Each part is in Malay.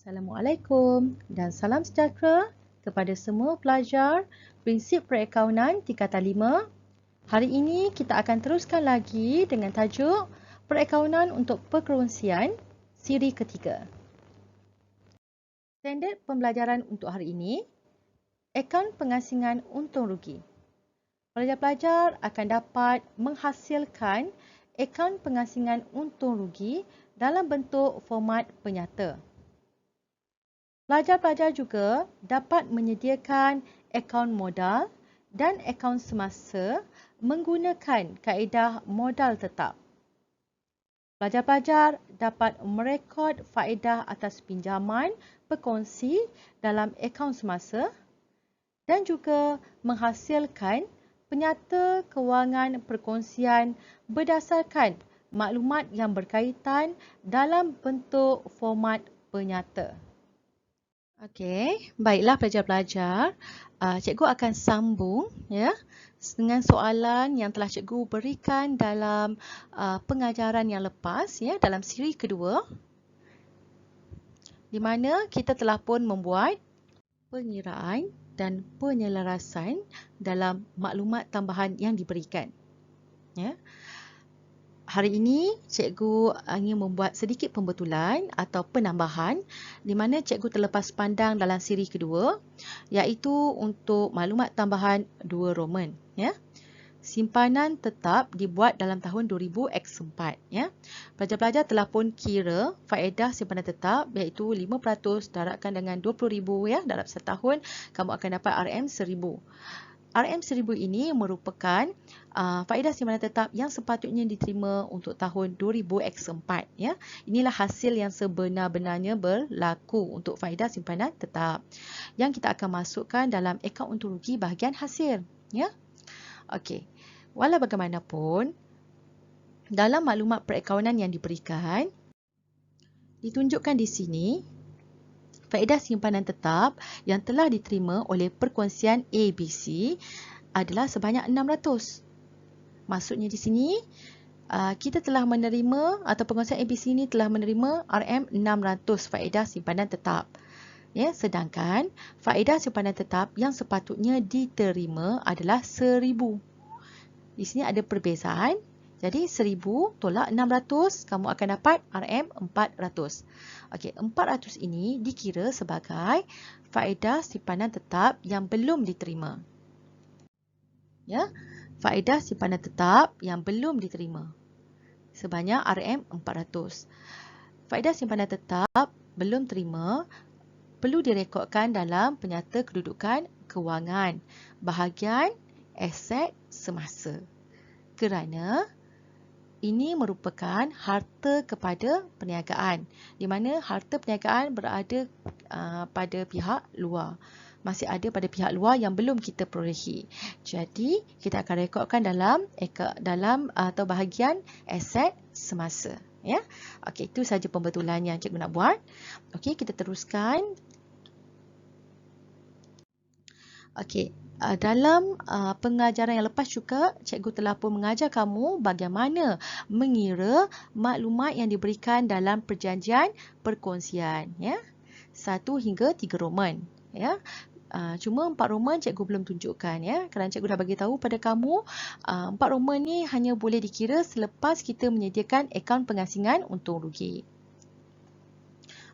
Assalamualaikum dan salam sejahtera kepada semua pelajar prinsip perakaunan tingkatan 5. Hari ini kita akan teruskan lagi dengan tajuk perakaunan untuk perkongsian siri ketiga. Standard pembelajaran untuk hari ini, akaun pengasingan untung rugi. Pelajar-pelajar akan dapat menghasilkan akaun pengasingan untung rugi dalam bentuk format penyata. Pelajar-pelajar juga dapat menyediakan akaun modal dan akaun semasa menggunakan kaedah modal tetap. Pelajar-pelajar dapat merekod faedah atas pinjaman berkongsi dalam akaun semasa dan juga menghasilkan penyata kewangan perkongsian berdasarkan maklumat yang berkaitan dalam bentuk format penyata. Okey, baiklah pelajar-pelajar. Cikgu akan sambung dengan soalan yang telah cikgu berikan dalam pengajaran yang lepas dalam siri kedua, di mana kita telah pun membuat pengiraan dan penyelarasan dalam maklumat tambahan yang diberikan. Hari ini, cikgu ingin membuat sedikit pembetulan atau penambahan di mana cikgu terlepas pandang dalam siri kedua, iaitu untuk maklumat tambahan 2 Roman. Simpanan tetap dibuat dalam tahun 2000X4. Pelajar-pelajar telah pun kira faedah simpanan tetap iaitu 5% darabkan dengan 20,000 dalam setahun, kamu akan dapat RM1000. RM1000 ini merupakan faedah simpanan tetap yang sepatutnya diterima untuk tahun 2000X4. Inilah hasil yang sebenar-benarnya berlaku untuk faedah simpanan tetap yang kita akan masukkan dalam akaun untung rugi bahagian hasil. Okey. Walau bagaimanapun, dalam maklumat perakaunan yang diberikan, ditunjukkan di sini faedah simpanan tetap yang telah diterima oleh perkongsian ABC adalah sebanyak 600. Maksudnya di sini, kita telah menerima atau perkongsian ABC ini telah menerima RM600 faedah simpanan tetap. Sedangkan faedah simpanan tetap yang sepatutnya diterima adalah 1000. Di sini ada perbezaan. Jadi 1000 tolak 600, kamu akan dapat RM400. Okey, 400 ini dikira sebagai faedah simpanan tetap yang belum diterima. Faedah simpanan tetap yang belum diterima sebanyak RM400. Faedah simpanan tetap belum terima perlu direkodkan dalam penyata kedudukan kewangan bahagian aset semasa, kerana ini merupakan harta kepada perniagaan, di mana harta perniagaan berada pada pihak luar. Masih ada pada pihak luar yang belum kita perolehi. Jadi, kita akan rekodkan dalam atau bahagian aset semasa. Okey, itu saja pembetulan yang cikgu nak buat. Okey, kita teruskan. Okey. Dalam pengajaran yang lepas juga, cikgu telah pun mengajar kamu bagaimana mengira maklumat yang diberikan dalam perjanjian perkongsian. 1 hingga 3 Roman. Cuma 4 Roman cikgu belum tunjukkan. Kerana cikgu dah bagi tahu pada kamu, 4 Roman ni hanya boleh dikira selepas kita menyediakan akaun pengasingan untung rugi.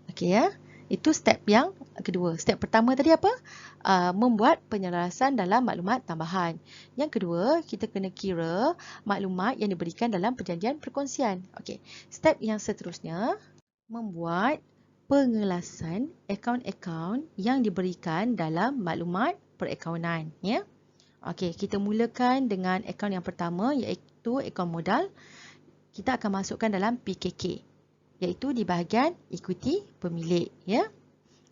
Okey Itu step yang kedua. Step pertama tadi apa? Membuat penyelarasan dalam maklumat tambahan. Yang kedua, kita kena kira maklumat yang diberikan dalam perjanjian perkongsian. Okey. Step yang seterusnya, membuat pengelasan akaun-akaun yang diberikan dalam maklumat perakaunan. Okey, kita mulakan dengan akaun yang pertama iaitu akaun modal. Kita akan masukkan dalam PKK. Iaitu di bahagian ikuti pemilik.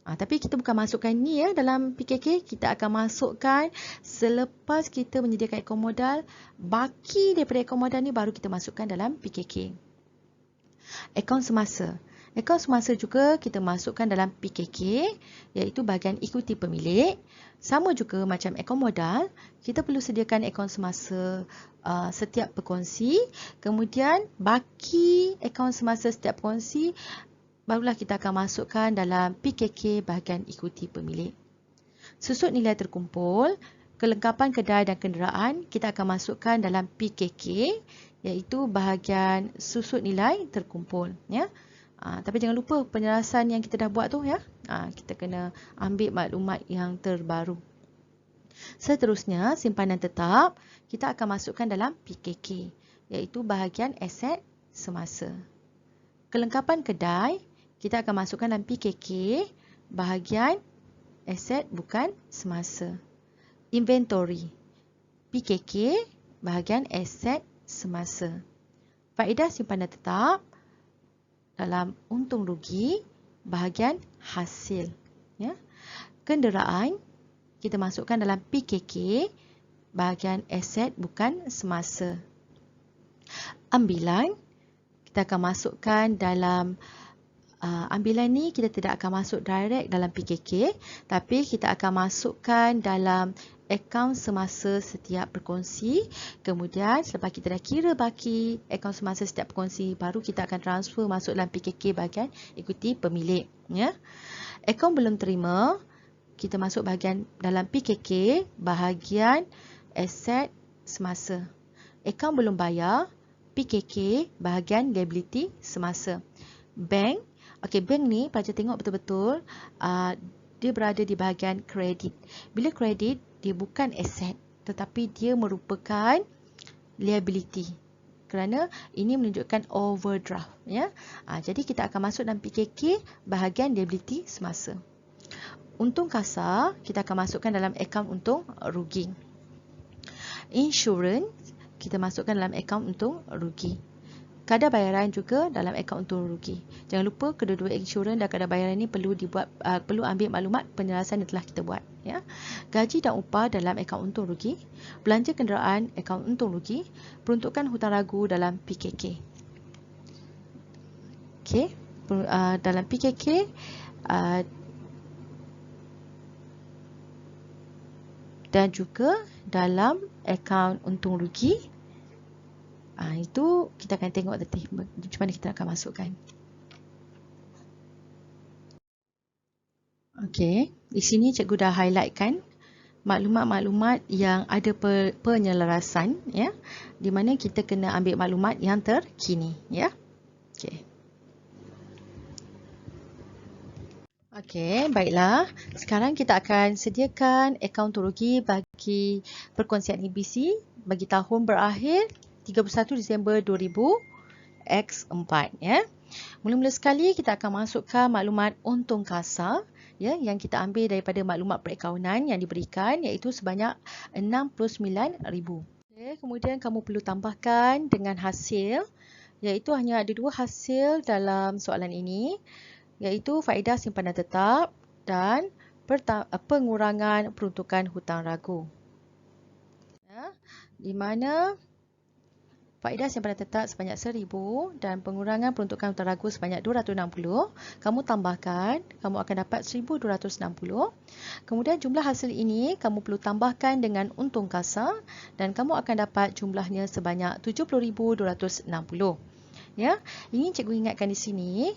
Tapi kita bukan masukkan ni dalam PKK. Kita akan masukkan selepas kita menyediakan akaun modal. Baki daripada akaun modal ni baru kita masukkan dalam PKK. Akaun semasa. Akaun semasa juga kita masukkan dalam PKK, iaitu bahagian ikuti pemilik. Sama juga macam akaun modal, kita perlu sediakan akaun semasa setiap berkongsi. Kemudian baki akaun semasa setiap berkongsi barulah kita akan masukkan dalam PKK bahagian ikuti pemilik. Susut nilai terkumpul, kelengkapan kedai dan kenderaan kita akan masukkan dalam PKK, iaitu bahagian susut nilai terkumpul. Ya. Tapi jangan lupa penjelasan yang kita dah buat tu, ya. Kita kena ambil maklumat yang terbaru. Seterusnya, simpanan tetap kita akan masukkan dalam PKK, iaitu bahagian aset semasa. Kelengkapan kedai kita akan masukkan dalam PKK bahagian aset bukan semasa. Inventory PKK bahagian aset semasa. Faedah simpanan tetap dalam untung rugi bahagian hasil. Ya. Kenderaan kita masukkan dalam PKK bahagian aset bukan semasa. Ambilan kita akan masukkan dalam ambilan ni kita tidak akan masuk direct dalam PKK, tapi kita akan masukkan dalam akaun semasa setiap berkongsi. Kemudian selepas kita dah kira baki akaun semasa setiap berkongsi, baru kita akan transfer masuk dalam PKK bahagian ikuti pemilik. Ya. Akaun belum terima, kita masuk bahagian dalam PKK bahagian aset semasa. Akaun belum bayar, PKK bahagian liability semasa. Bank, bank ni pelajar tengok betul-betul dia berada di bahagian kredit. Bila kredit, dia bukan aset, tetapi dia merupakan liability. Kerana ini menunjukkan overdraft. Ya. Jadi kita akan masuk dalam PKK bahagian liability semasa. Untung kasar, kita akan masukkan dalam akaun untung rugi. Insurans, kita masukkan dalam akaun untung rugi. Kadar bayaran juga dalam akaun untung rugi. Jangan lupa kedua-dua insurans dan kadar bayaran ini perlu ambil maklumat penjelasan yang telah kita buat. Ya. Gaji dan upah dalam akaun untung rugi. Belanja kenderaan akaun untung rugi. Peruntukan hutang ragu dalam PKK. Dalam PKK dan juga dalam akaun untung rugi. Itu kita akan tengok nanti macam mana kita akan masukkan. Di sini cikgu dah highlightkan maklumat-maklumat yang ada penyelarasan, ya, di mana kita kena ambil maklumat yang terkini, ya. Baiklah. Sekarang kita akan sediakan akaun untung rugi bagi perkongsian EBC bagi tahun berakhir 31 Disember 2000 X4, ya. Mula-mula sekali kita akan masukkan maklumat untung kasar, ya, yang kita ambil daripada maklumat perakaunan yang diberikan, iaitu sebanyak 69,000. Kemudian kamu perlu tambahkan dengan hasil, iaitu hanya ada dua hasil dalam soalan ini, iaitu faedah simpanan tetap dan pengurangan peruntukan hutang ragu. Ya, di mana faedah simpanan tetap sebanyak 1,000 dan pengurangan peruntukan hutang ragu sebanyak 260. Kamu tambahkan, kamu akan dapat 1,260. Kemudian jumlah hasil ini kamu perlu tambahkan dengan untung kasar dan kamu akan dapat jumlahnya sebanyak 70,260. Ya, ini cikgu ingatkan di sini,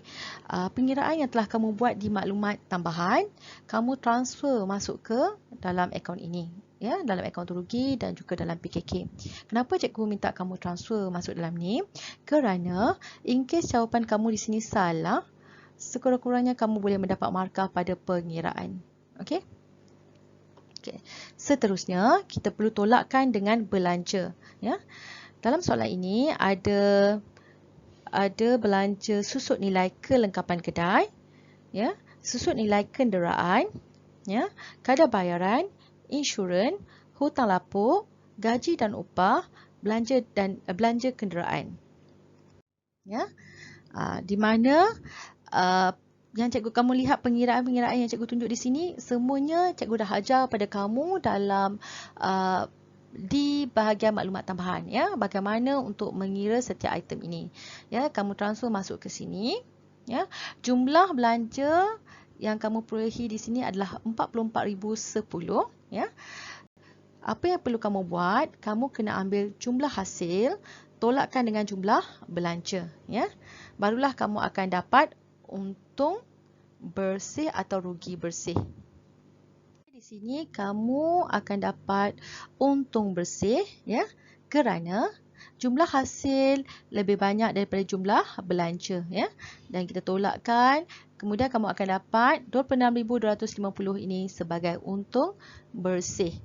pengiraan yang telah kamu buat di maklumat tambahan, kamu transfer masuk ke dalam akaun ini, ya, dalam akaun untung rugi dan juga dalam PKK. Kenapa cikgu minta kamu transfer masuk dalam ni? Kerana in case jawapan kamu di sini salah, sekurang-kurangnya kamu boleh mendapat markah pada pengiraan. Okey. Seterusnya, kita perlu tolakkan dengan belanja, ya. Dalam soalan ini ada belanja susut nilai kelengkapan kedai, ya, susut nilai kenderaan, ya, kadar bayaran, insurans, hutang lapuk, gaji dan upah, belanja kenderaan. Ya. Di mana yang cikgu kamu lihat pengiraan-pengiraan yang cikgu tunjuk di sini, semuanya cikgu dah ajar pada kamu dalam di bahagian maklumat tambahan, ya, bagaimana untuk mengira setiap item ini. Ya, kamu transfer masuk ke sini, ya. Jumlah belanja yang kamu perolehi di sini adalah 44,010, ya. Apa yang perlu kamu buat? Kamu kena ambil jumlah hasil, tolakkan dengan jumlah belanja, ya. Barulah kamu akan dapat untung bersih atau rugi bersih. Di sini kamu akan dapat untung bersih ya, kerana jumlah hasil lebih banyak daripada jumlah belanja ya, dan kita tolakkan, kemudian kamu akan dapat 26,250 ini sebagai untung bersih.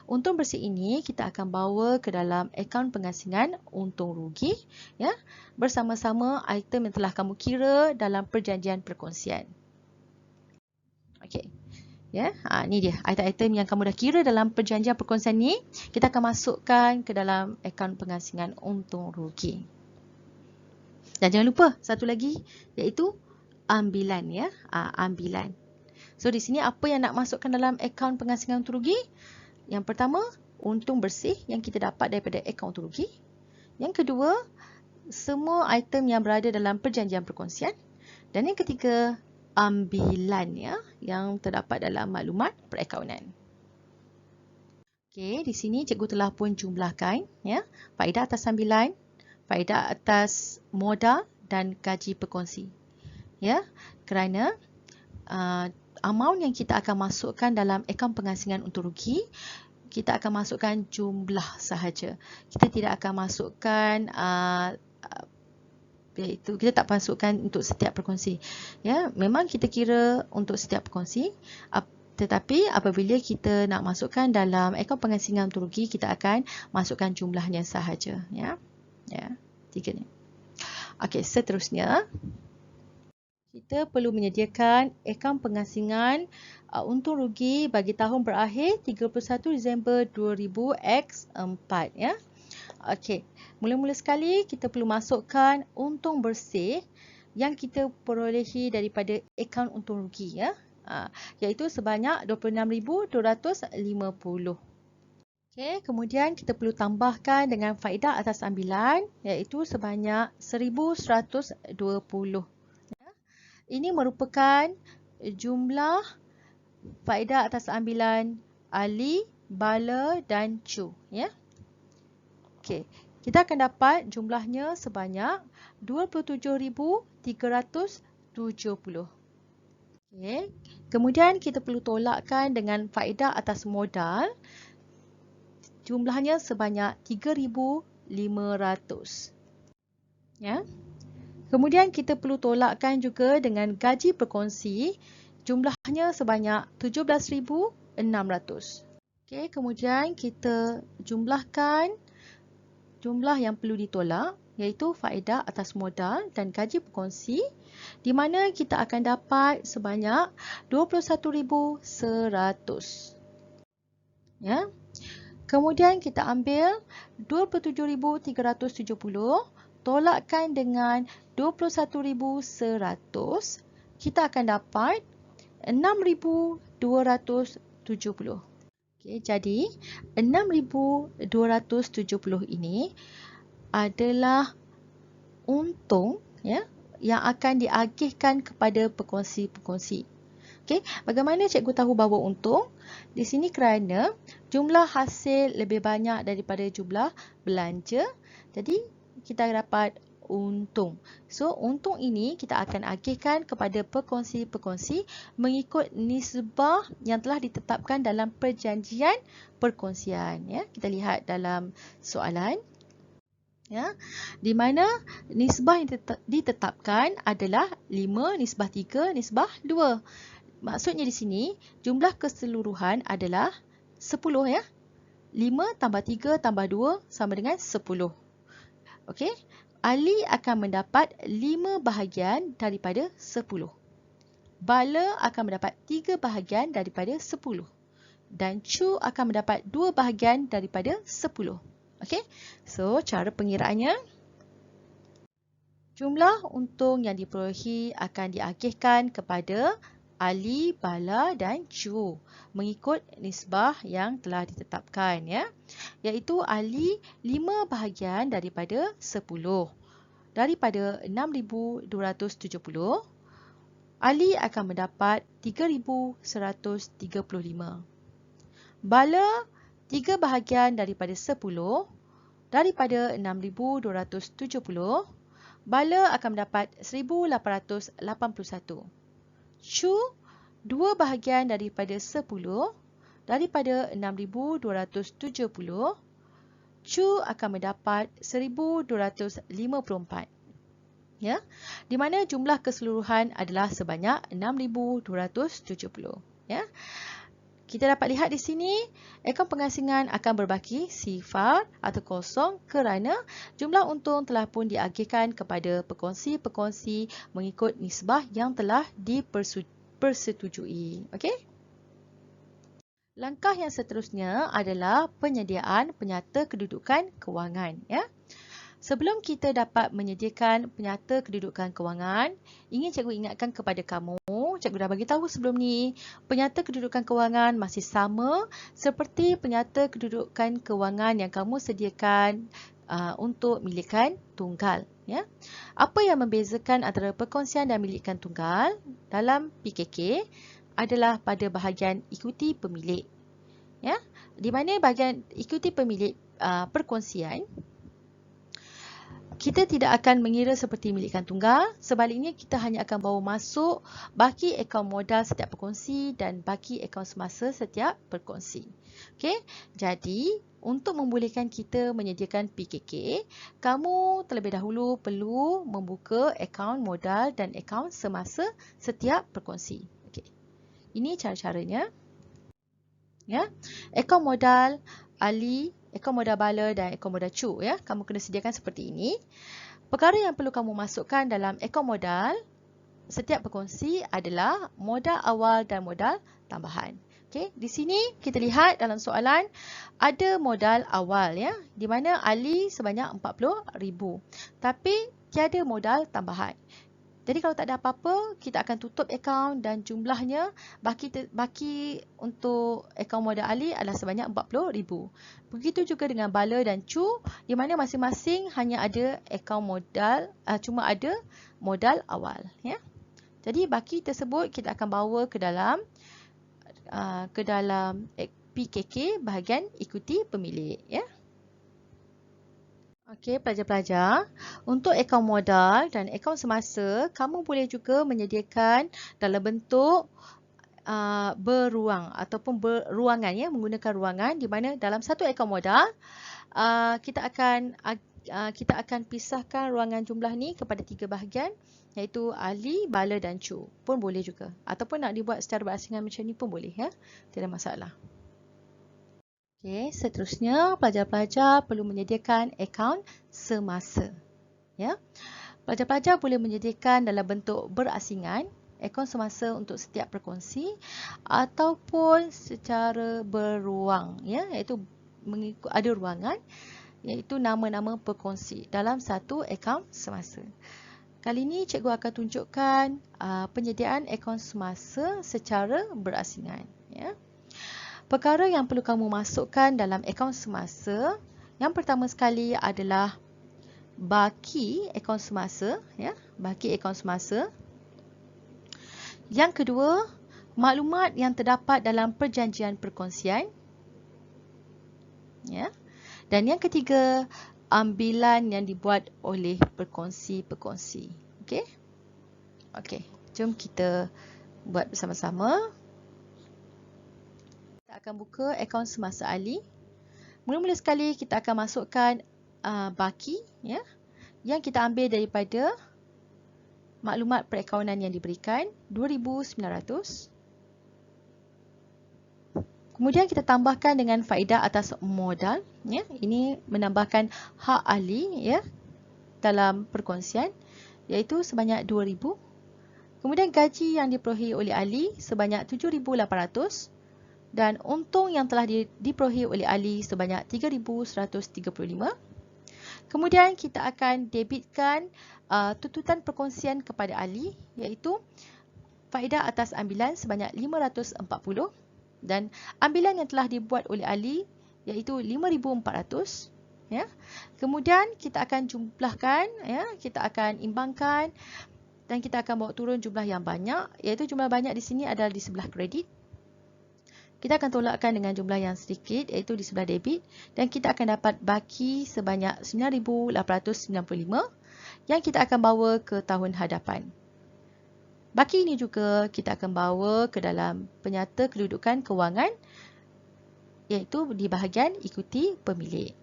Untung bersih ini kita akan bawa ke dalam akaun pengasingan untung rugi ya, bersama-sama item yang telah kamu kira dalam perjanjian perkongsian. Okey. Ya, ni dia item-item yang kamu dah kira dalam perjanjian perkongsian ni, kita akan masukkan ke dalam akaun pengasingan untung rugi. Dan jangan lupa satu lagi, iaitu ambilan ya, ambilan. So di sini apa yang nak masukkan dalam akaun pengasingan untung rugi? Yang pertama, untung bersih yang kita dapat daripada akaun untung rugi. Yang kedua, semua item yang berada dalam perjanjian perkongsian. Dan yang ketiga, ambilan ya, yang terdapat dalam maklumat perakaunan. Okey, di sini cikgu telah pun jumlahkan ya, faedah atas ambilan, faedah atas modal dan gaji berkongsi. Ya, kerana amount yang kita akan masukkan dalam akaun pengasingan untung rugi, kita akan masukkan jumlah sahaja. Kita tidak akan masukkan iaitu kita tak masukkan untuk setiap perkongsi. Ya, memang kita kira untuk setiap perkongsi, tetapi apabila kita nak masukkan dalam akaun pengasingan untung rugi, kita akan masukkan jumlahnya sahaja. Ya, tiga ni. Okey, seterusnya kita perlu menyediakan akaun pengasingan untung rugi bagi tahun berakhir 31 Disember 2000X4 ya. Okey, mula-mula sekali kita perlu masukkan untung bersih yang kita perolehi daripada akaun untung rugi ya, iaitu sebanyak 26,250. Okey, kemudian kita perlu tambahkan dengan faedah atas ambilan iaitu sebanyak 1,120. Ini merupakan jumlah faedah atas ambilan Ali, Bala dan Chu ya. Okey, kita akan dapat jumlahnya sebanyak 27,370. Okey, kemudian kita perlu tolakkan dengan faedah atas modal, jumlahnya sebanyak 3,500. Ya. Kemudian kita perlu tolakkan juga dengan gaji berkongsi, jumlahnya sebanyak 17,600. Okey, kemudian kita jumlahkan jumlah yang perlu ditolak, iaitu faedah atas modal dan gaji berkongsi, di mana kita akan dapat sebanyak 21,100. Ya. Kemudian kita ambil 27,370, tolakkan dengan 21,100, kita akan dapat 6,270. Okey, jadi 6,270 ini adalah untung ya, yang akan diagihkan kepada pekongsi-pekongsi. Okey, bagaimana cikgu tahu bahawa untung? Di sini kerana jumlah hasil lebih banyak daripada jumlah belanja, jadi kita dapat untung. So, untung ini kita akan agihkan kepada pekongsi-pekongsi mengikut nisbah yang telah ditetapkan dalam perjanjian perkongsian. Ya, kita lihat dalam soalan. Ya, di mana nisbah yang ditetapkan adalah 5, nisbah 3, nisbah 2. Maksudnya di sini, jumlah keseluruhan adalah 10 ya. 5 tambah 3 tambah 2 sama dengan 10. Okey, Ali akan mendapat 5 bahagian daripada 10. Bala akan mendapat 3 bahagian daripada 10. Dan Chu akan mendapat 2 bahagian daripada 10. Okey, so cara pengiraannya, jumlah untung yang diperolehi akan diagihkan kepada Ali, Bala dan Chu mengikut nisbah yang telah ditetapkan ya. Iaitu Ali 5 bahagian daripada 10. Daripada 6,270, Ali akan mendapat 3,135. Bala 3 bahagian daripada 10. Daripada 6,270, Bala akan mendapat 1881. Cu 2 bahagian daripada 10 daripada 6270. Cu akan mendapat 1254. Ya, di mana jumlah keseluruhan adalah sebanyak 6270. Ya. Kita dapat lihat di sini, akaun pengasingan akan berbaki sifar atau kosong kerana jumlah untung telah pun diagihkan kepada pekongsi-pekongsi mengikut nisbah yang telah dipersetujui. Okey? Langkah yang seterusnya adalah penyediaan penyata kedudukan kewangan. Ya. Sebelum kita dapat menyediakan penyata kedudukan kewangan, ingin cikgu ingatkan kepada kamu, cikgu dah bagi tahu sebelum ni, penyata kedudukan kewangan masih sama seperti penyata kedudukan kewangan yang kamu sediakan untuk milikan tunggal. Ya. Apa yang membezakan antara perkongsian dan milikan tunggal dalam PKK adalah pada bahagian ikuti pemilik. Ya. Di mana bahagian ikuti pemilik perkongsian, kita tidak akan mengira seperti milikan tunggal, sebaliknya kita hanya akan bawa masuk baki akaun modal setiap perkongsi dan baki akaun semasa setiap perkongsi. Okey, jadi untuk membolehkan kita menyediakan PKK, kamu terlebih dahulu perlu membuka akaun modal dan akaun semasa setiap perkongsi. Okey, ini cara-caranya. Ya, akaun modal Ali, akaun modal Bala dan akaun modal Cu, ya, kamu kena sediakan seperti ini. Perkara yang perlu kamu masukkan dalam akaun modal setiap perkongsi adalah modal awal dan modal tambahan. Okey, di sini kita lihat dalam soalan ada modal awal, ya, di mana Ali sebanyak 40,000, tapi tiada modal tambahan. Jadi kalau tak ada apa-apa, kita akan tutup akaun dan jumlahnya baki untuk akaun modal Ali adalah sebanyak 40,000. Begitu juga dengan Bala dan Cu, di mana masing-masing hanya ada akaun modal, cuma ada modal awal. Ya. Jadi baki tersebut kita akan bawa ke dalam PKK bahagian ikuti pemilik. Ya. Okey, pelajar-pelajar, untuk akaun modal dan akaun semasa, kamu boleh juga menyediakan dalam bentuk beruang ataupun beruangan, ya, menggunakan ruangan di mana dalam satu akaun modal kita akan pisahkan ruangan jumlah ni kepada 3 bahagian, iaitu Ali, Bala dan Cu pun boleh juga, ataupun nak dibuat secara berasingan macam ni pun boleh, ya, tidak masalah. Okey, seterusnya pelajar-pelajar perlu menyediakan akaun semasa. Ya. Pelajar-pelajar boleh menyediakan dalam bentuk berasingan akaun semasa untuk setiap perkongsi ataupun secara beruang, ya, iaitu mengikut ada ruangan, iaitu nama-nama perkongsi dalam satu akaun semasa. Kali ini cikgu akan tunjukkan penyediaan akaun semasa secara berasingan, ya. Perkara yang perlu kamu masukkan dalam akaun semasa, yang pertama sekali adalah baki akaun semasa, ya, baki akaun semasa. Yang kedua, maklumat yang terdapat dalam perjanjian perkongsian. Ya. Dan yang ketiga, ambilan yang dibuat oleh perkongsi-perkongsi. Okey? Okey, jom kita buat bersama-sama. Kita akan buka akaun semasa Ali. Mula-mula sekali kita akan masukkan baki, ya, yang kita ambil daripada maklumat perakaunan yang diberikan 2,900. Kemudian kita tambahkan dengan faedah atas modal, ya. Ini menambahkan hak Ali, ya, dalam perkongsian, iaitu sebanyak 2,000. Kemudian gaji yang diperolehi oleh Ali sebanyak 7,800 dan untung yang telah diperolehi oleh Ali sebanyak 3,135. Kemudian kita akan debitkan tuntutan perkongsian kepada Ali, iaitu faedah atas ambilan sebanyak 540 dan ambilan yang telah dibuat oleh Ali iaitu 5,400. Ya. Kemudian kita akan jumlahkan, ya, kita akan imbangkan dan kita akan bawa turun jumlah yang banyak, iaitu jumlah banyak di sini adalah di sebelah kredit. Kita akan tolakkan dengan jumlah yang sedikit, iaitu di sebelah debit, dan kita akan dapat baki sebanyak 9,895 yang kita akan bawa ke tahun hadapan. Baki ini juga kita akan bawa ke dalam penyata kedudukan kewangan, iaitu di bahagian ikuti pemilik.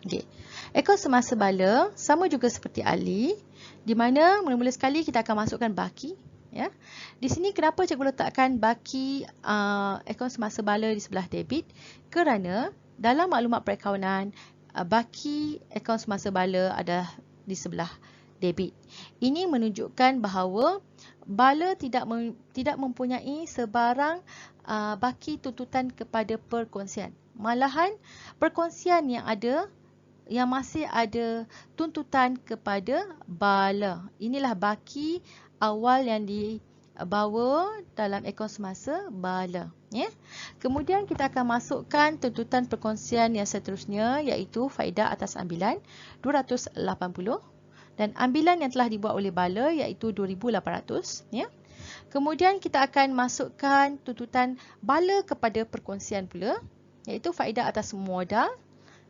Okay. Akaun semasa bala sama juga seperti ahli, di mana mula-mula sekali kita akan masukkan baki. Ya. Di sini kenapa cikgu letakkan baki akaun semasa bala di sebelah debit? Kerana dalam maklumat perakaunan, baki akaun semasa bala adalah di sebelah debit. Ini menunjukkan bahawa bala tidak mempunyai sebarang baki tuntutan kepada perkongsian. Malahan perkongsian yang masih ada tuntutan kepada bala. Inilah baki awal yang dibawa dalam akaun semasa bala. Ya. Kemudian kita akan masukkan tuntutan perkongsian yang seterusnya, iaitu faedah atas ambilan 280 dan ambilan yang telah dibuat oleh bala iaitu 2,800. Ya. Kemudian kita akan masukkan tuntutan bala kepada perkongsian pula, iaitu faedah atas modal,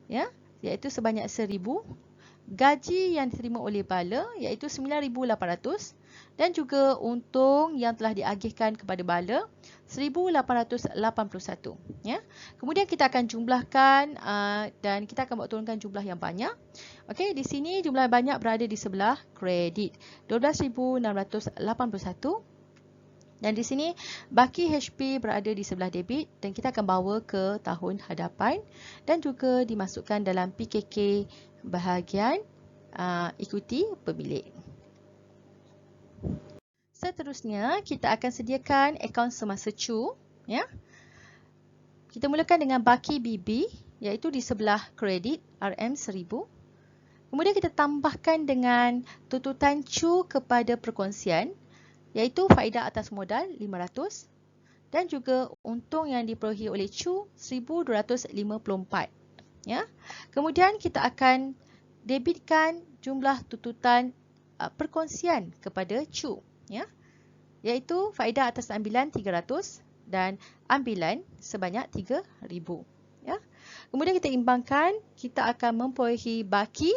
ya, iaitu sebanyak 1,000. Gaji yang diterima oleh bala iaitu 9,800 dan juga untung yang telah diagihkan kepada bala 1,881. Ya. Kemudian kita akan jumlahkan dan kita akan buat turunkan jumlah yang banyak. Okey, di sini jumlah banyak berada di sebelah kredit 12,681. Dan di sini baki HP berada di sebelah debit dan kita akan bawa ke tahun hadapan dan juga dimasukkan dalam PKK bahagian ikuti pemilik. Seterusnya kita akan sediakan akaun semasa cu. Ya. Kita mulakan dengan baki BB iaitu di sebelah kredit RM1000. Kemudian kita tambahkan dengan tuntutan cu kepada perkongsian, iaitu faedah atas modal 500 dan juga untung yang diperolehi oleh cu 1,254. Ya. Kemudian kita akan debitkan jumlah tuntutan perkongsian kepada cu, ya, iaitu faedah atas ambilan 300 dan ambilan sebanyak 3,000. Ya. Kemudian kita imbangkan, kita akan memperolehi baki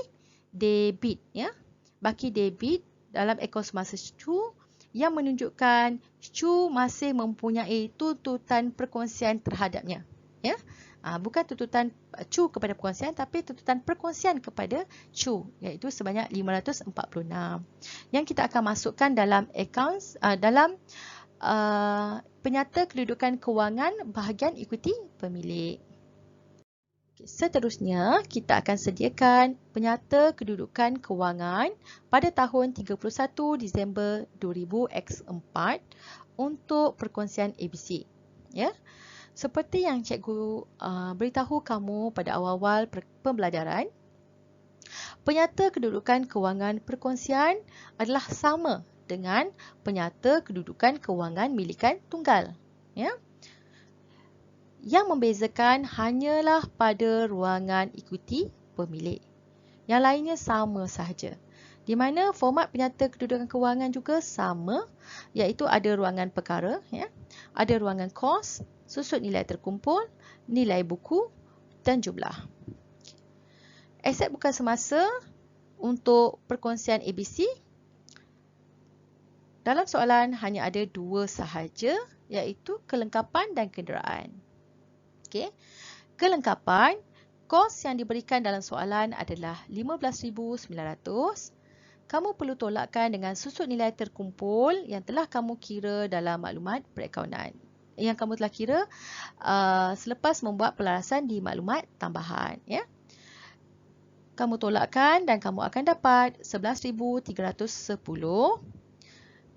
debit. Ya. Baki debit dalam akaun semasa cu yang menunjukkan cu masih mempunyai tuntutan perkongsian terhadapnya. Ya. Bukan tuntutan cu kepada perkongsian, tapi tuntutan perkongsian kepada cu, iaitu sebanyak 546. Yang kita akan masukkan dalam akaun dalam penyata kedudukan kewangan bahagian ikuti pemilik. Seterusnya, kita akan sediakan penyata kedudukan kewangan pada tahun 31 Disember 2000X4 untuk perkongsian ABC. Ya. Seperti yang cikgu beritahu kamu pada awal-awal pembelajaran, penyata kedudukan kewangan perkongsian adalah sama dengan penyata kedudukan kewangan milikan tunggal. Ya. Yang membezakan hanyalah pada ruangan ikuti pemilik. Yang lainnya sama sahaja. Di mana format penyata kedudukan kewangan juga sama, iaitu ada ruangan perkara, ya, ada ruangan kos, susut nilai terkumpul, nilai buku dan jumlah. Aset bukan semasa untuk perkongsian ABC. Dalam soalan hanya ada dua sahaja, iaitu kelengkapan dan kenderaan. Okay. Kelengkapan, kos yang diberikan dalam soalan adalah 15,900. Kamu perlu tolakkan dengan susut nilai terkumpul yang telah kamu kira dalam maklumat perakaunan. Yang kamu telah kira selepas membuat pelarasan di maklumat tambahan. Ya. Kamu tolakkan dan kamu akan dapat 11,310.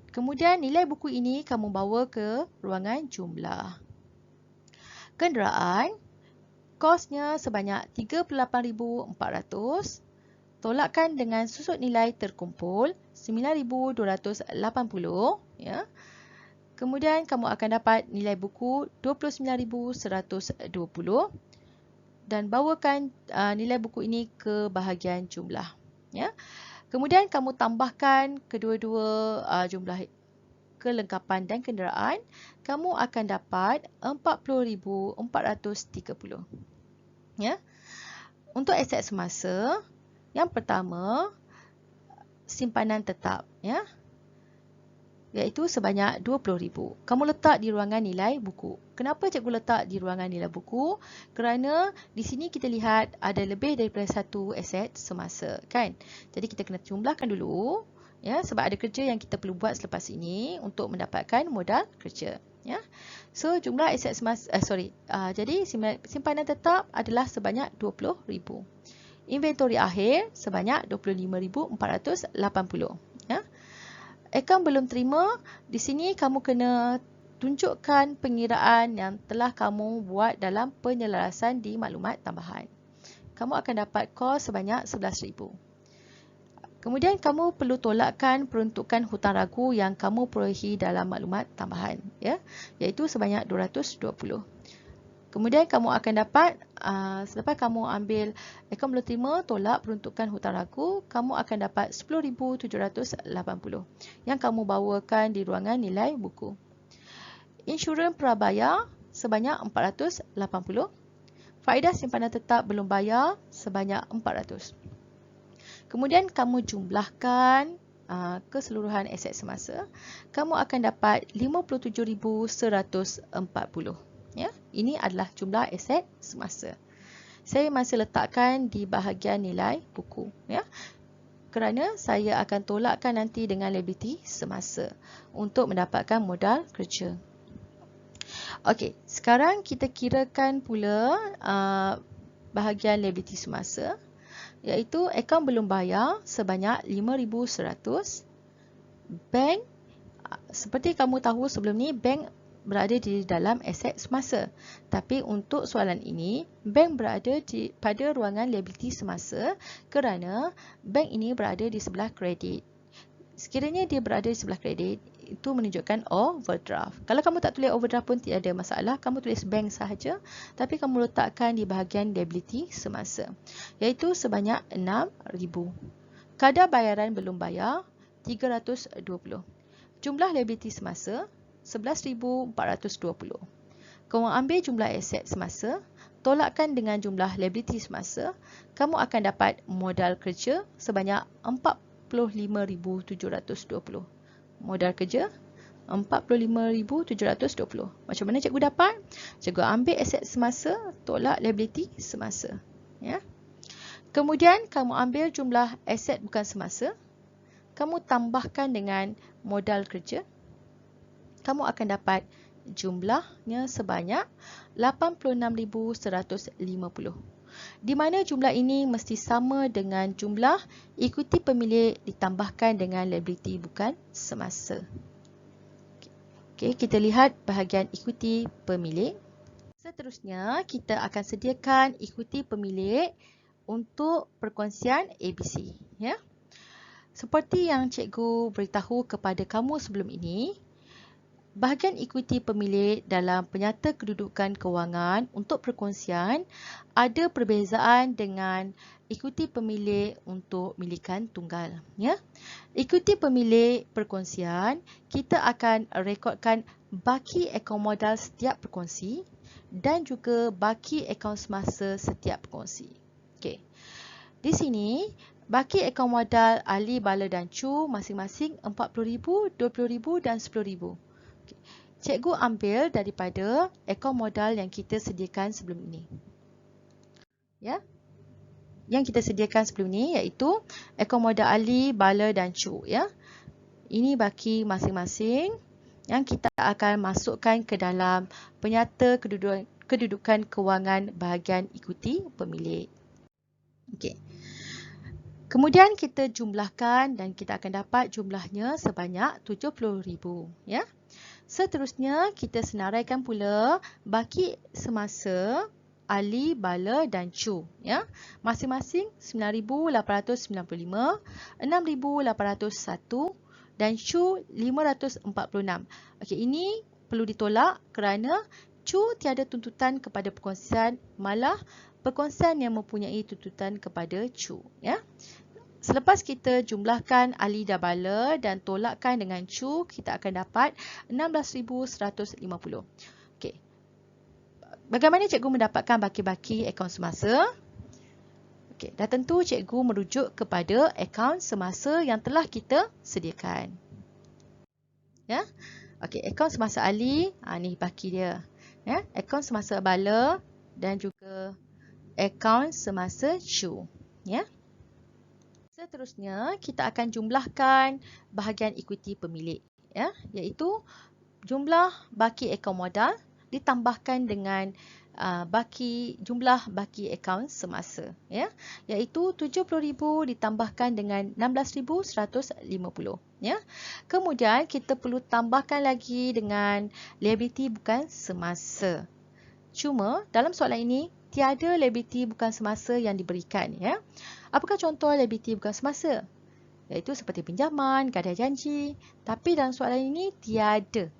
Kemudian nilai buku ini kamu bawa ke ruangan jumlah. Kenderaan, kosnya sebanyak 38,400, tolakkan dengan susut nilai terkumpul 9,280, ya. Kemudian kamu akan dapat nilai buku 29,120 dan bawakan nilai buku ini ke bahagian jumlah, ya. Kemudian kamu tambahkan kedua-dua jumlah kelengkapan dan kenderaan, kamu akan dapat 40,430. Ya. Untuk aset semasa, yang pertama, simpanan tetap, ya, iaitu sebanyak RM20,000. Kamu letak di ruangan nilai buku. Kenapa cikgu letak di ruangan nilai buku? Kerana di sini kita lihat ada lebih daripada satu aset semasa, kan? Jadi kita kena jumlahkan dulu, ya, sebab ada kerja yang kita perlu buat selepas ini untuk mendapatkan modal kerja, ya. So jumlah aset semasa, jadi simpanan tetap adalah sebanyak RM20,000. Inventory akhir sebanyak RM25,480, ya. Akaun belum terima, di sini kamu kena tunjukkan pengiraan yang telah kamu buat dalam penyelarasan di maklumat tambahan. Kamu akan dapat kos sebanyak RM11,000. Kemudian kamu perlu tolakkan peruntukan hutang ragu yang kamu perolehi dalam maklumat tambahan, ya, iaitu sebanyak RM220. Kemudian kamu akan dapat, selepas kamu ambil akaun belum terima, tolak peruntukan hutang ragu, kamu akan dapat RM10,780 yang kamu bawakan di ruangan nilai buku. Insurans prabayar sebanyak RM480. Faedah simpanan tetap belum bayar sebanyak RM400. Kemudian kamu jumlahkan keseluruhan aset semasa, kamu akan dapat RM57,140. Ya, ini adalah jumlah aset semasa. Saya masih letakkan di bahagian nilai buku, ya, kerana saya akan tolakkan nanti dengan liability semasa untuk mendapatkan modal kerja. Okey, sekarang kita kirakan pula bahagian liability semasa, iaitu akaun belum bayar sebanyak RM5,100. Bank, seperti kamu tahu sebelum ni, bank berada di dalam aset semasa. Tapi untuk soalan ini, bank berada pada ruangan liability semasa kerana bank ini berada di sebelah kredit. Sekiranya dia berada di sebelah kredit, itu menunjukkan overdraft. Kalau kamu tak tulis overdraft pun tidak ada masalah, kamu tulis bank sahaja, tapi kamu letakkan di bahagian liability semasa, iaitu sebanyak RM6,000. Kadar bayaran belum bayar RM320. Jumlah liability semasa RM11,420. Kamu ambil jumlah aset semasa, tolakkan dengan jumlah liability semasa, kamu akan dapat modal kerja sebanyak RM45,720. Modal kerja RM45,720. Macam mana cikgu dapat? Cikgu ambil aset semasa, tolak liability semasa, ya. Kemudian kamu ambil jumlah aset bukan semasa, kamu tambahkan dengan modal kerja, kamu akan dapat jumlahnya sebanyak RM86,150. Di mana jumlah ini mesti sama dengan jumlah ekuiti pemilik ditambahkan dengan liability bukan semasa. Okey, kita lihat bahagian ekuiti pemilik. Seterusnya, kita akan sediakan ekuiti pemilik untuk perkongsian ABC, ya. Seperti yang cikgu beritahu kepada kamu sebelum ini, bahagian ekuiti pemilik dalam penyata kedudukan kewangan untuk perkongsian ada perbezaan dengan ekuiti pemilik untuk milikan tunggal, ya. Ekuiti pemilik perkongsian, kita akan rekodkan baki akaun modal setiap perkongsi dan juga baki akaun semasa setiap perkongsi. Okey. Di sini, baki akaun modal Ali, Bala dan Chu masing-masing RM40,000, RM20,000 dan RM10,000. Cikgu ambil daripada akaun modal yang kita sediakan sebelum ini. Ya. Yang kita sediakan sebelum ini iaitu akaun modal Ali, Bala dan Chu, ya. Ini baki masing-masing yang kita akan masukkan ke dalam penyata kedudukan kewangan bahagian ekuiti pemilik. Okey. Kemudian kita jumlahkan dan kita akan dapat jumlahnya sebanyak RM70,000, ya. Seterusnya, kita senaraikan pula baki semasa Ali, Bala dan Chu, ya. Masing-masing RM9,895, RM6,801 dan Chu RM546. Okey, ini perlu ditolak kerana Chu tiada tuntutan kepada perkongsian, malah perkongsian yang mempunyai tuntutan kepada Chu, ya. Selepas kita jumlahkan Ali dan Bala dan tolakkan dengan Chu, kita akan dapat RM16,150. Okey. Bagaimana cikgu mendapatkan baki-baki akaun semasa? Okey, dah tentu cikgu merujuk kepada akaun semasa yang telah kita sediakan. Ya. Okey, akaun semasa Ali, ni baki dia. Ya, akaun semasa Bala dan juga akaun semasa Shu. Ya. Seterusnya, kita akan jumlahkan bahagian ekuiti pemilik, ya, iaitu jumlah baki akaun modal ditambahkan dengan jumlah baki akaun semasa, ya, iaitu 70,000 ditambahkan dengan 16,150, ya. Kemudian kita perlu tambahkan lagi dengan liability bukan semasa. Cuma dalam soalan ini tiada liability bukan semasa yang diberikan, ya. Apakah contoh liability bukan semasa? Iaitu seperti pinjaman, gadai janji. Tapi dalam soalan ini tiada.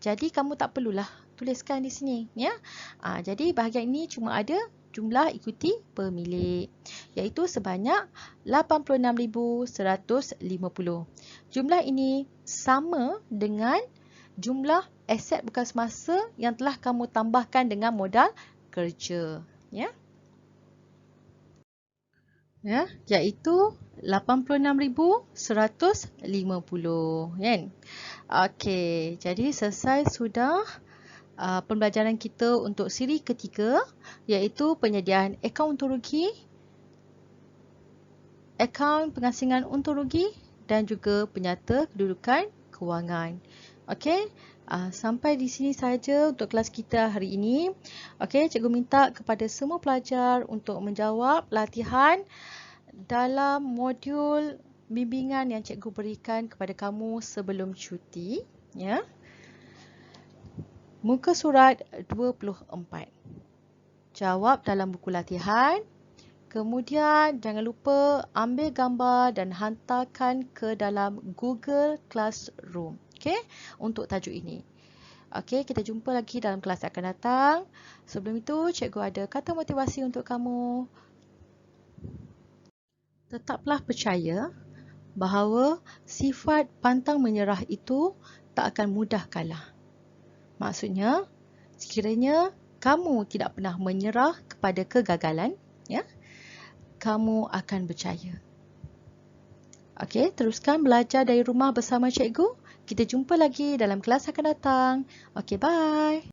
Jadi kamu tak perlulah tuliskan di sini, ya. Jadi bahagian ini cuma ada jumlah ekuiti pemilik, iaitu sebanyak 86,150. Jumlah ini sama dengan jumlah aset bukan semasa yang telah kamu tambahkan dengan modal kerja, ya. Ya, iaitu 86,150, kan? Okey, jadi selesai sudah pembelajaran kita untuk siri ketiga, iaitu penyediaan akaun untung rugi, akaun pengasingan untung rugi dan juga penyata kedudukan kewangan. Okey, sampai di sini saja untuk kelas kita hari ini. Okey, cikgu minta kepada semua pelajar untuk menjawab latihan dalam modul bimbingan yang cikgu berikan kepada kamu sebelum cuti, ya. Muka surat 24. Jawab dalam buku latihan. Kemudian jangan lupa ambil gambar dan hantarkan ke dalam Google Classroom, okey, untuk tajuk ini. Okey, kita jumpa lagi dalam kelas yang akan datang. Sebelum itu, cikgu ada kata motivasi untuk kamu. Tetaplah percaya bahawa sifat pantang menyerah itu tak akan mudah kalah. Maksudnya, sekiranya kamu tidak pernah menyerah kepada kegagalan, ya, kamu akan berjaya. Okey, teruskan belajar dari rumah bersama cikgu. Kita jumpa lagi dalam kelas akan datang. Okey, bye.